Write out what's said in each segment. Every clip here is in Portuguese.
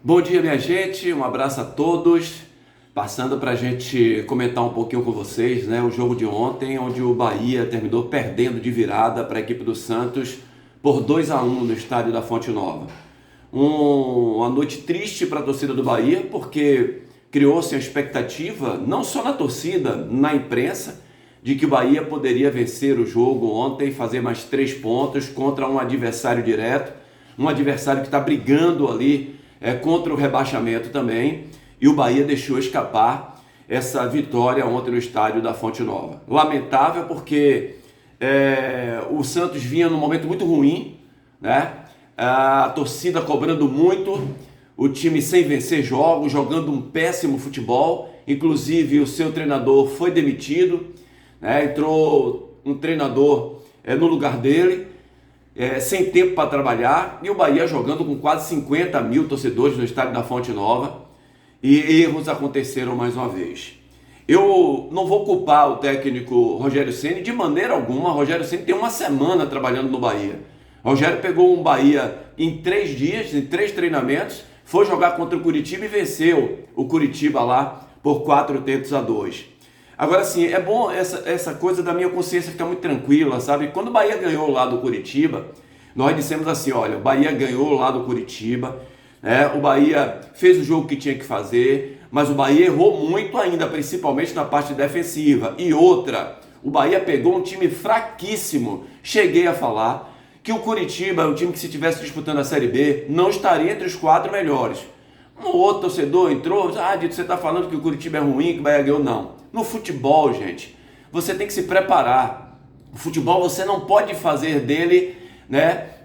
Bom dia, minha gente, um abraço a todos. Passando para a gente comentar um pouquinho com vocês, né, o jogo de ontem, onde o Bahia terminou perdendo de virada para a equipe do Santos por 2-1 no estádio da Fonte Nova. Uma noite triste para a torcida do Bahia, porque criou-se a expectativa, não só na torcida, na imprensa, de que o Bahia poderia vencer o jogo ontem, fazer mais 3 pontos contra um adversário direto, um adversário que está brigando ali contra o rebaixamento também, e o Bahia deixou escapar essa vitória ontem no estádio da Fonte Nova. Lamentável porque o Santos vinha num momento muito ruim, né? A torcida cobrando muito, o time sem vencer jogos, jogando um péssimo futebol, inclusive o seu treinador foi demitido, né? Entrou um treinador no lugar dele, sem tempo para trabalhar, e o Bahia jogando com quase 50 mil torcedores no estádio da Fonte Nova, e erros aconteceram mais uma vez. Eu não vou culpar o técnico Rogério Ceni de maneira alguma. Rogério Ceni tem uma semana trabalhando no Bahia. Rogério pegou um Bahia em 3 dias, em 3 treinamentos, foi jogar contra o Curitiba e venceu o Curitiba lá por 4-2. Agora sim, é bom essa coisa da minha consciência ficar muito tranquila, sabe? Quando o Bahia ganhou lá do Curitiba, nós dissemos assim, olha, o Bahia ganhou lá do Curitiba, o Bahia fez o jogo que tinha que fazer, mas o Bahia errou muito ainda, principalmente na parte defensiva. E outra, o Bahia pegou um time fraquíssimo. Cheguei a falar que o Curitiba é um time que, se estivesse disputando a Série B, não estaria entre os 4 melhores. Um outro torcedor entrou, Dito, você está falando que o Curitiba é ruim, que o Bahia ganhou. Não. No futebol, gente, você tem que se preparar. O futebol você não pode fazer dele,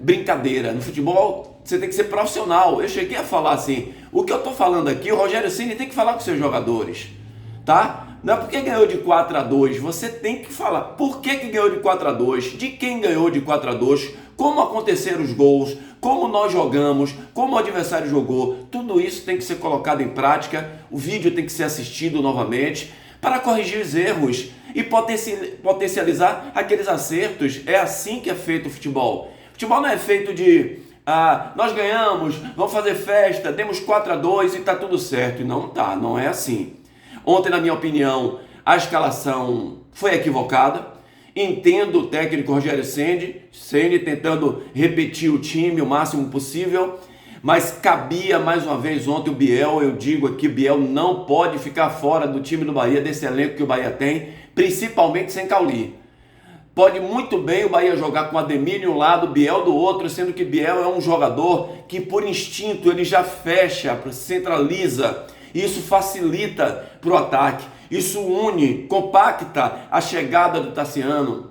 brincadeira. No futebol você tem que ser profissional. Eu cheguei a falar assim, o que eu estou falando aqui, o Rogério Ceni tem que falar com seus jogadores, tá? Não é porque ganhou de 4-2, você tem que falar por que ganhou de 4-2, de quem ganhou de 4-2, como aconteceram os gols, como nós jogamos, como o adversário jogou. Tudo isso tem que ser colocado em prática, o vídeo tem que ser assistido novamente para corrigir os erros e potencializar aqueles acertos. É assim que é feito o futebol. O futebol não é feito de nós ganhamos, vamos fazer festa, demos 4-2 e está tudo certo. E não tá, não é assim. Ontem, na minha opinião, a escalação foi equivocada. Entendo o técnico Rogério Ceni tentando repetir o time o máximo possível, mas cabia mais uma vez ontem o Biel. Eu digo aqui, Biel não pode ficar fora do time do Bahia, desse elenco que o Bahia tem, principalmente sem Cauli. Pode muito bem o Bahia jogar com Ademir de um lado, Biel do outro, sendo que Biel é um jogador que por instinto ele já fecha, centraliza. Isso facilita para o ataque, isso une, compacta a chegada do Tassiano,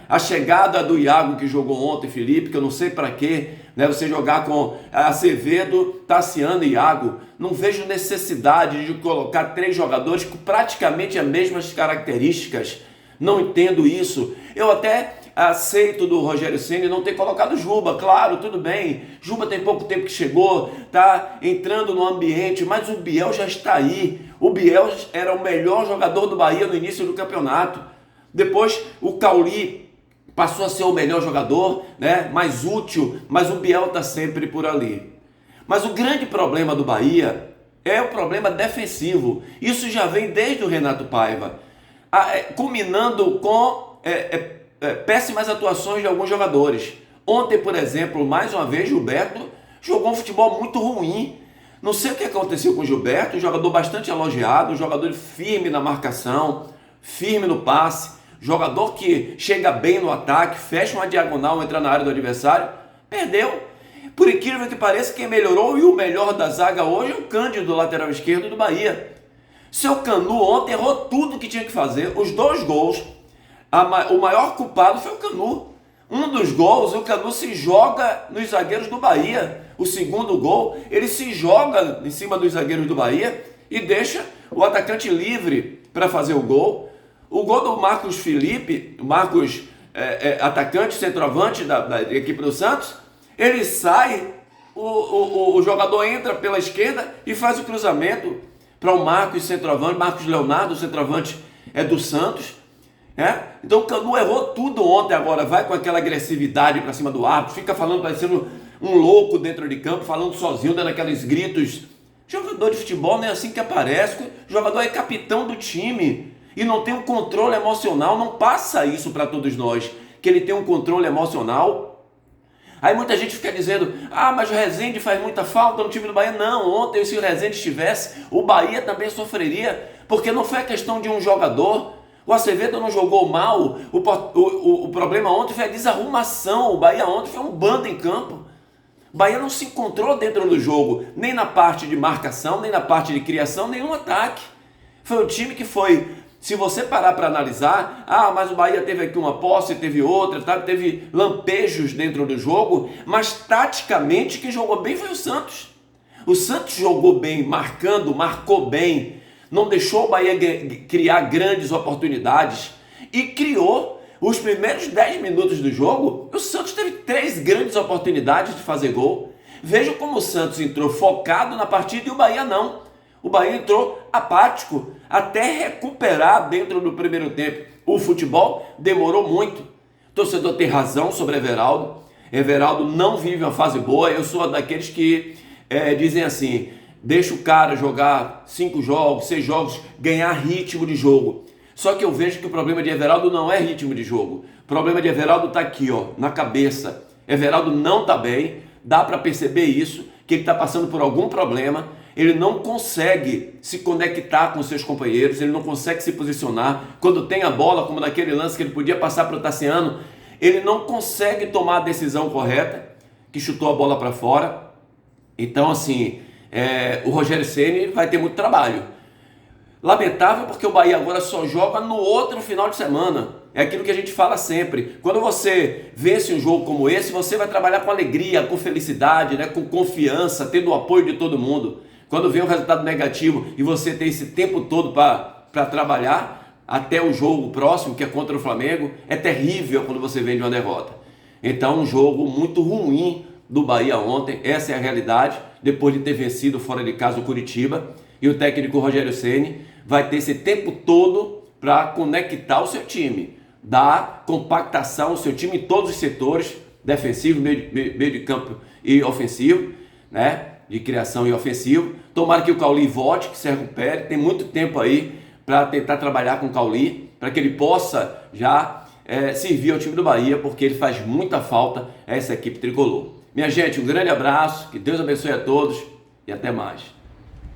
a chegada do Iago que jogou ontem, Felipe, que eu não sei para quê, você jogar com Acevedo, Tassiano e Iago. Não vejo necessidade de colocar 3 jogadores com praticamente as mesmas características. Não entendo isso. Eu até aceito do Rogério Ceni não ter colocado Juba, claro, tudo bem. Juba tem pouco tempo que chegou, tá entrando no ambiente, mas o Biel já está aí. O Biel era o melhor jogador do Bahia no início do campeonato. Depois o Cauli passou a ser o melhor jogador, mais útil, mas o Biel está sempre por ali. Mas o grande problema do Bahia é o problema defensivo. Isso já vem desde o Renato Paiva, culminando com péssimas atuações de alguns jogadores. Ontem, por exemplo, mais uma vez, Gilberto jogou um futebol muito ruim. Não sei o que aconteceu com o Gilberto, um jogador bastante elogiado, um jogador firme na marcação, firme no passe, jogador que chega bem no ataque, fecha uma diagonal, entra na área do adversário. Perdeu. Por incrível que pareça, quem melhorou e o melhor da zaga hoje é o Cândido, lateral esquerdo do Bahia. Seu Canu ontem errou tudo que tinha que fazer. Os 2 gols, o maior culpado foi o Canu. Um dos gols, o Canu se joga nos zagueiros do Bahia. O segundo gol, ele se joga em cima dos zagueiros do Bahia e deixa o atacante livre para fazer o gol. O gol do Marcos Felipe, atacante, centroavante da equipe do Santos, ele sai, o jogador entra pela esquerda e faz o cruzamento para o Marcos, centroavante, Marcos Leonardo, centroavante do Santos. Então o Canu errou tudo ontem. Agora vai com aquela agressividade para cima do árbitro, fica falando parecendo um louco dentro de campo, falando sozinho, dando aqueles gritos. Jogador de futebol não é assim que aparece. O jogador é capitão do time e não tem um controle emocional. Não passa isso para todos nós, que ele tem um controle emocional. Aí muita gente fica dizendo, mas o Rezende faz muita falta no time do Bahia. Não, ontem se o Rezende estivesse, o Bahia também sofreria, porque não foi a questão de um jogador. O Acevedo não jogou mal, o problema ontem foi a desarrumação. O Bahia ontem foi um bando em campo. O Bahia não se encontrou dentro do jogo, nem na parte de marcação, nem na parte de criação, nem no ataque. Foi o time que foi, se você parar para analisar, mas o Bahia teve aqui uma posse, teve outra, teve lampejos dentro do jogo, mas taticamente quem jogou bem foi o Santos. O Santos jogou bem, marcou bem, não deixou o Bahia criar grandes oportunidades e criou. Os primeiros 10 minutos do jogo, o Santos teve 3 grandes oportunidades de fazer gol. Veja como o Santos entrou focado na partida e o Bahia não. O Bahia entrou apático, até recuperar dentro do primeiro tempo. O futebol demorou muito. O torcedor tem razão sobre Everaldo. Everaldo não vive uma fase boa. Eu sou daqueles que dizem assim, deixa o cara jogar 5 jogos, 6 jogos, ganhar ritmo de jogo. Só que eu vejo que o problema de Everaldo não é ritmo de jogo. O problema de Everaldo está aqui, na cabeça. Everaldo não está bem, dá para perceber isso, que ele está passando por algum problema. Ele não consegue se conectar com seus companheiros, ele não consegue se posicionar. Quando tem a bola, como naquele lance que ele podia passar para o Tassiano, ele não consegue tomar a decisão correta, que chutou a bola para fora. Então, assim, o Rogério Ceni vai ter muito trabalho. Lamentável porque o Bahia agora só joga no outro final de semana. É aquilo que a gente fala sempre. Quando você vence um jogo como esse, você vai trabalhar com alegria, com felicidade, né? Com confiança, tendo o apoio de todo mundo. Quando vem um resultado negativo e você tem esse tempo todo para trabalhar até o jogo próximo, que é contra o Flamengo, é terrível quando você vem de uma derrota. Então, um jogo muito ruim do Bahia ontem, essa é a realidade, depois de ter vencido fora de casa o Curitiba. E o técnico Rogério Ceni vai ter esse tempo todo para conectar o seu time, dar compactação ao seu time em todos os setores, defensivo, meio de campo e ofensivo, né? De criação e ofensivo. Tomara que o Cauli volte, que se recupere, tem muito tempo aí para tentar trabalhar com o Cauli, para que ele possa já servir ao time do Bahia, porque ele faz muita falta a essa equipe tricolor. Minha gente, um grande abraço, que Deus abençoe a todos e até mais.